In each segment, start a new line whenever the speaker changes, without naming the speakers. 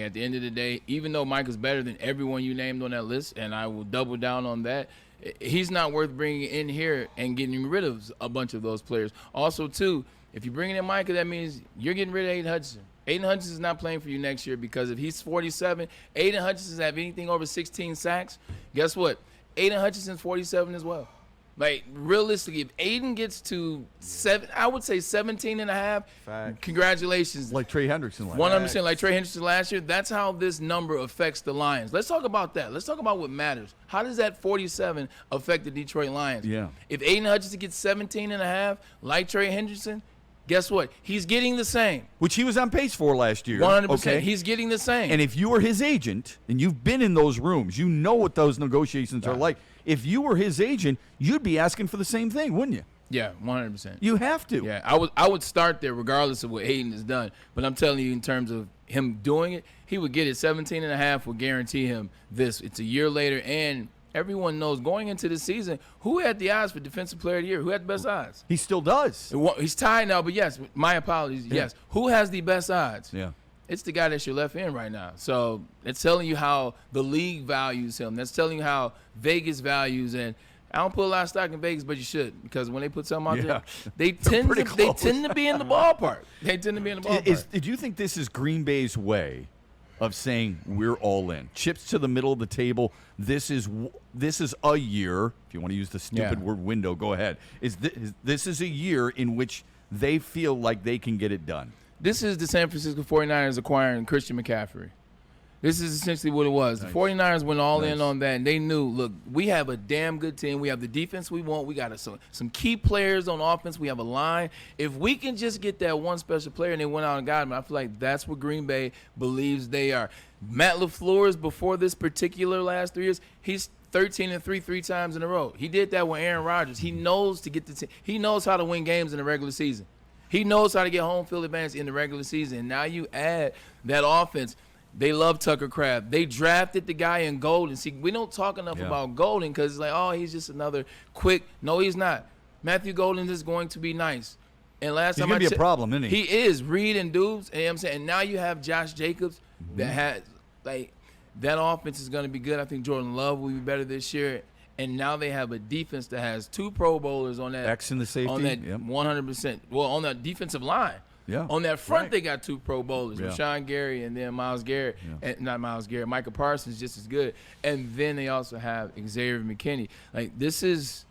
At the end of the day, even though Micah's better than everyone you named on that list, and I will double down on that, he's not worth bringing in here and getting rid of a bunch of those players. Also, too, if you're bringing in Micah, that means you're getting rid of Aidan Hutchinson. Aidan Hutchinson is not playing for you next year because if he's 47, Aidan Hutchinson have anything over 16 sacks, guess what? Aidan Hutchinson's 47 as well. Like, realistically, if Aidan gets to I would say 17 and a half, congratulations.
Like Trey Hendrickson last
100% like Trey Hendrickson last year. That's how this number affects the Lions. Let's talk about that. Let's talk about what matters. How does that 47 affect the Detroit Lions?
Yeah.
If Aidan Hutchinson gets 17 and a half, like Trey Hendrickson, guess what? He's getting the same.
Which he was on pace for last year.
100%.
Okay?
He's getting the same.
And if you were his agent, and you've been in those rooms, you know what those negotiations are like. If you were his agent, you'd be asking for the same thing, wouldn't you?
Yeah, 100%.
You have to.
Yeah, I would start there regardless of what Aidan has done. But I'm telling you, in terms of him doing it, he would get it. 17 and a half would guarantee him this. It's a year later, and everyone knows going into the season, who had the odds for Defensive Player of the Year? Who had the best odds?
He still does.
He's tied now, but yes, my apologies. Yes. Who has the best odds?
Yeah.
It's the guy that's your left end right now. So it's telling you how the league values him. That's telling you how Vegas values. And I don't put a lot of stock in Vegas, but you should, because when they put something out there, they tend to be in the ballpark. They tend to be in the ballpark.
Do you think this is Green Bay's way of saying we're all in? Chips to the middle of the table. This is a year. If you want to use the stupid word window, go ahead. This is a year in which they feel like they can get it done.
This is the San Francisco 49ers acquiring Christian McCaffrey. This is essentially what it was.
Nice.
The 49ers went all in on that, and they knew, look, we have a damn good team. We have the defense we want. We got some key players on offense. We have a line. If we can just get that one special player, and they went out and got him, I feel like that's what Green Bay believes they are. Matt LaFleur's, before this particular last 3 years, he's 13-3 3 times in a row. He did that with Aaron Rodgers. He knows to get the team. He knows how to win games in the regular season. He knows how to get home field advantage in the regular season. And now you add that offense. They love Tucker Kraft. They drafted the guy in Golden. See, we don't talk enough about Golden because it's like, oh, he's just another quick. No, he's not. Matthew Golden is going to be nice. And last time
he's going to be a problem, isn't he?
He is. Reed and Dubes. And, you know what I'm saying? And now you have Josh Jacobs that has, like, that offense is going to be good. I think Jordan Love will be better this year. And now they have a defense that has 2 Pro Bowlers on that.
X in the safety.
On that 100%. Well, on that defensive line.
Yeah.
On that front, they got 2 Pro Bowlers, Rashawn Gary and then Myles Garrett.
Yeah.
And not Myles Garrett. Micah Parsons just as good. And then they also have Xavier McKinney. Like, this is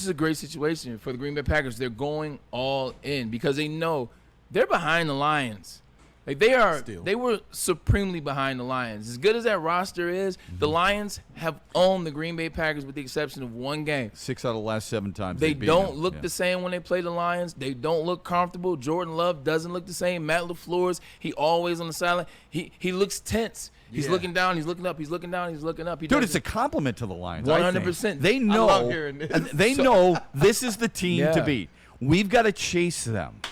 a great situation for the Green Bay Packers. They're going all in because they know they're behind the Lions. Like, they were supremely behind the Lions. As good as that roster is, the Lions have owned the Green Bay Packers with the exception of one game.
6 out of the last 7 times.
They don't look the same when they play the Lions. They don't look comfortable. Jordan Love doesn't look the same. Matt LaFleur's, he always on the sideline. He looks tense. He's looking down. He's looking up. He's looking down. He's looking up.
Dude, it's a compliment to the Lions.
100%.
They know.
I love hearing this.
They know this is the team to beat. We've got to chase them.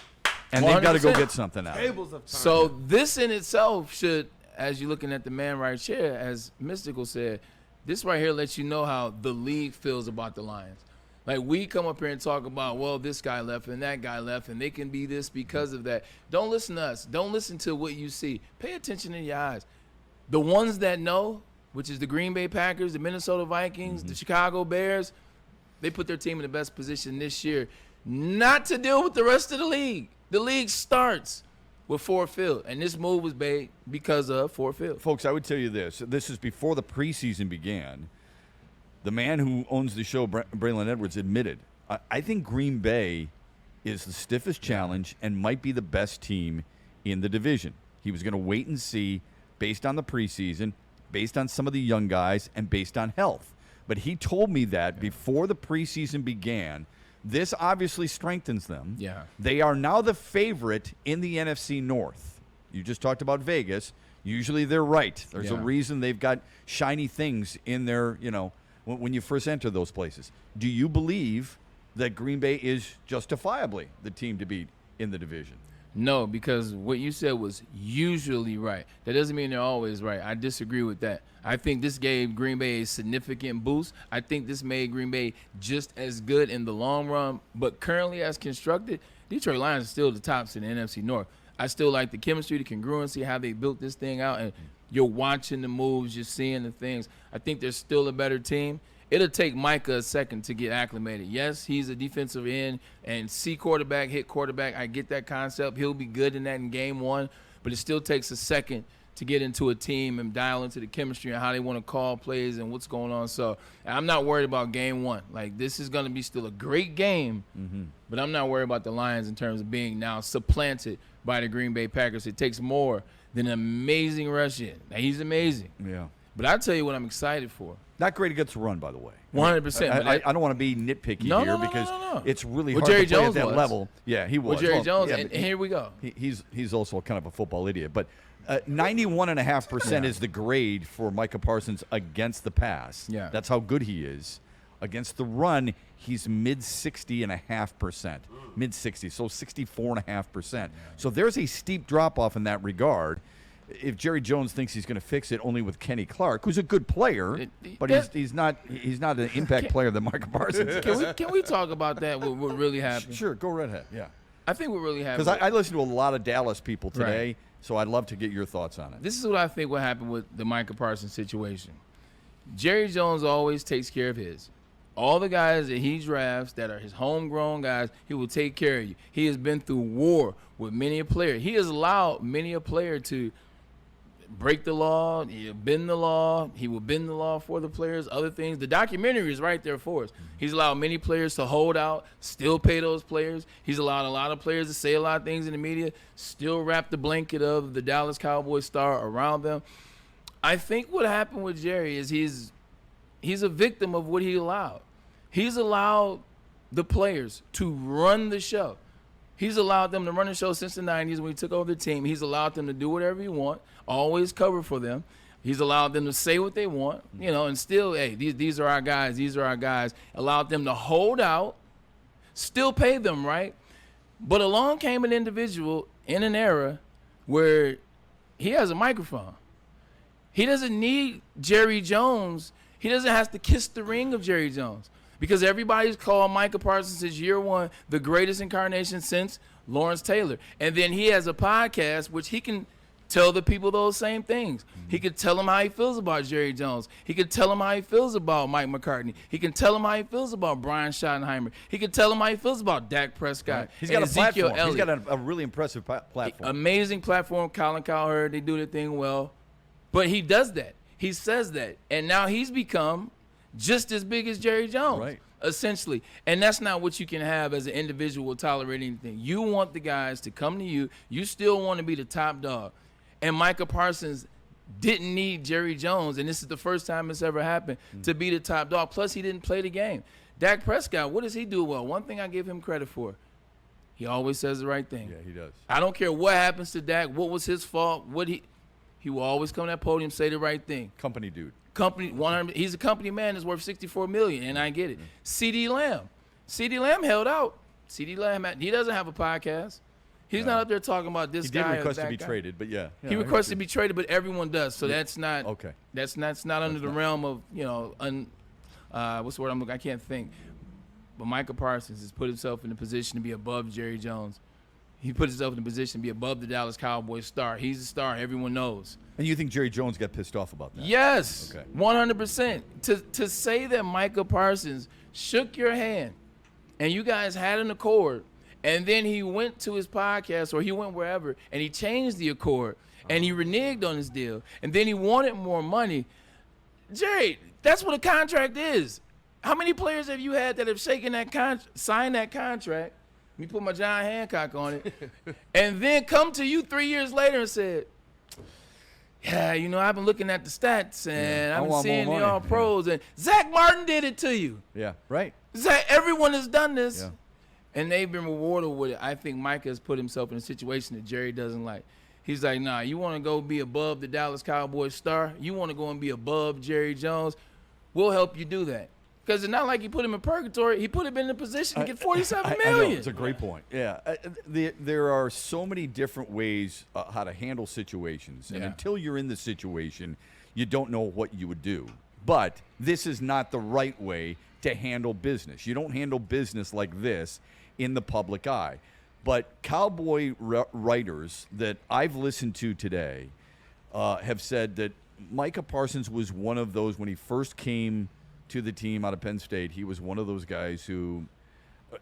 And they've got to go get something out.
So this in itself should, as you're looking at the man right here, as Mystical said, this right here lets you know how the league feels about the Lions. Like, we come up here and talk about, well, this guy left and that guy left, and they can be this because of that. Don't listen to us. Don't listen to what you see. Pay attention in your eyes. The ones that know, which is the Green Bay Packers, the Minnesota Vikings, the Chicago Bears, they put their team in the best position this year not to deal with the rest of the league. The league starts with Ford Field, and this move was made because of Ford Field.
Folks, I would tell you this. This is before the preseason began. The man who owns the show, Braylon Edwards, admitted, I think Green Bay is the stiffest challenge and might be the best team in the division. He was going to wait and see based on the preseason, based on some of the young guys, and based on health. But he told me that before the preseason began. This obviously strengthens them.
Yeah.
They are now the favorite in the NFC North. You just talked about Vegas. Usually they're right. There's a reason they've got shiny things in their, when you first enter those places. Do you believe that Green Bay is justifiably the team to beat in the division?
No, because what you said was usually right. That doesn't mean they're always right. I disagree with that. I think this gave Green Bay a significant boost. I think this made Green Bay just as good in the long run. But currently as constructed, Detroit Lions are still the tops in the NFC North. I still like the chemistry, the congruency, how they built this thing out. And You're watching the moves. You're seeing the things. I think they're still a better team. It'll take Micah a second to get acclimated. Yes, he's a defensive end and see quarterback, hit quarterback. I get that concept. He'll be good in that in game one, but it still takes a second to get into a team and dial into the chemistry and how they want to call plays and what's going on. So I'm not worried about game one. Like, this is going to be still a great game, but I'm not worried about the Lions in terms of being now supplanted by the Green Bay Packers. It takes more than an amazing rush in. Now, he's amazing.
Yeah.
But I'll tell you what I'm excited for.
Not great against the run, by the way.
100%.
I don't want to be nitpicky here because it's really hard
Jerry
to play
Jones
at that
was.
level. Yeah, he was.
Well, Jerry Jones,
yeah,
and here we go.
He's also kind of a football idiot. But 91.5% is the grade for Micah Parsons against the pass.
Yeah.
That's how good he is. Against the run, he's mid-60.5%. Mid-60, so 64.5%. Yeah. So there's a steep drop-off in that regard. If Jerry Jones thinks he's going to fix it only with Kenny Clark, who's a good player, but he's not an impact player that Micah Parsons is.
Can we talk about that? What really happened?
Sure, go right ahead. Yeah,
I think what really happened.
Because I listen to a lot of Dallas people today, so I'd love to get your thoughts on it.
This is what I think what happened with the Micah Parsons situation. Jerry Jones always takes care of his. All the guys that he drafts that are his homegrown guys, he will take care of you. He has been through war with many a player. He has allowed many a player to break the law. He'll bend the law. He will bend the law for the players, other things. The documentary is right there for us. He's allowed many players to hold out, still pay those players. He's allowed a lot of players to say a lot of things in the media, still wrap the blanket of the Dallas Cowboys star around them. I think what happened with Jerry is he's a victim of what he allowed. He's allowed the players to run the show. He's allowed them to run the show since the 90s when he took over the team. He's allowed them to do whatever he want, always cover for them. He's allowed them to say what they want, and still, hey, these are our guys, these are our guys. Allowed them to hold out, still pay them, right? But along came an individual in an era where he has a microphone. He doesn't need Jerry Jones. He doesn't have to kiss the ring of Jerry Jones. Because everybody's called Micah Parsons his year one the greatest incarnation since Lawrence Taylor. And then he has a podcast which he can tell the people those same things. He could tell them how he feels about Jerry Jones. He could tell them how he feels about Mike McCartney. He can tell them how he feels about Brian Schottenheimer. He can tell them how he feels about Dak Prescott.
Right. He's got a
Ezekiel
platform.
Elliott.
He's got a really impressive platform.
Amazing platform. Colin Cowherd, they do their thing well. But he does that. He says that. And now he's become just as big as Jerry Jones,
right,
essentially. And that's not what you can have as an individual tolerating anything. You want the guys to come to you. You still want to be the top dog. And Micah Parsons didn't need Jerry Jones, and this is the first time it's ever happened, to be the top dog. Plus, he didn't play the game. Dak Prescott, what does he do well? One thing I give him credit for, he always says the right thing.
Yeah, he does.
I don't care what happens to Dak, what was his fault, he will always come to that podium, say the right thing.
Company dude.
Company 100. He's a company man that's worth $64 million, and I get it. CeeDee Lamb held out. CeeDee Lamb, he doesn't have a podcast. He's not up there talking about this guy.
He did request
or that
to be
guy.
traded, but yeah.
He requested to be traded, but everyone does. So that's not
okay.
That's not under the realm of what's the word I'm looking? I can't think. But Micah Parsons has put himself in a position to be above Jerry Jones. He put himself in a position to be above the Dallas Cowboys star. He's a star. Everyone knows.
And you think Jerry Jones got pissed off about that?
Yes.
Okay.
100%. To say that Micah Parsons shook your hand and you guys had an accord, and then he went to his podcast or he went wherever and he changed the accord and he reneged on his deal and then he wanted more money. Jerry, that's what a contract is. How many players have you had that have signed that contract? Let me put my John Hancock on it. And then come to you 3 years later and said, yeah, I've been looking at the stats and I've been seeing the All-Pros. And Zach Martin did it to you.
Yeah, right.
Everyone has done this.
Yeah.
And they've been rewarded with it. I think Micah has put himself in a situation that Jerry doesn't like. He's like, nah, you want to go be above the Dallas Cowboys star? You want to go and be above Jerry Jones? We'll help you do that. Because it's not like he put him in purgatory. He put him in a position to get $47 million.
I know, it's a great point. Yeah. There are so many different ways how to handle situations. And until you're in the situation, you don't know what you would do. But this is not the right way to handle business. You don't handle business like this in the public eye. But Cowboy writers that I've listened to today have said that Micah Parsons was one of those, when he first came to the team out of Penn State, he was one of those guys who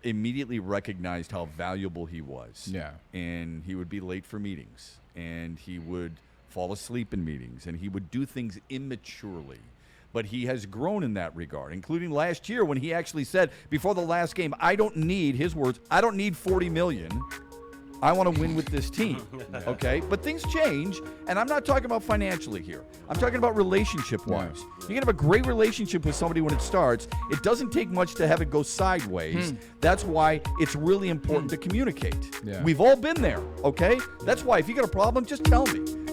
immediately recognized how valuable he was.
Yeah.
And he would be late for meetings, and he would fall asleep in meetings, and he would do things immaturely. But he has grown in that regard, including last year when he actually said before the last game, I don't need, his words, I don't need $40 million. I want to win with this team, okay? But things change, and I'm not talking about financially here. I'm talking about relationship-wise. You can have a great relationship with somebody when it starts. It doesn't take much to have it go sideways. That's why it's really important to communicate.
Yeah.
We've all been there, okay? That's why if you got a problem, just tell me.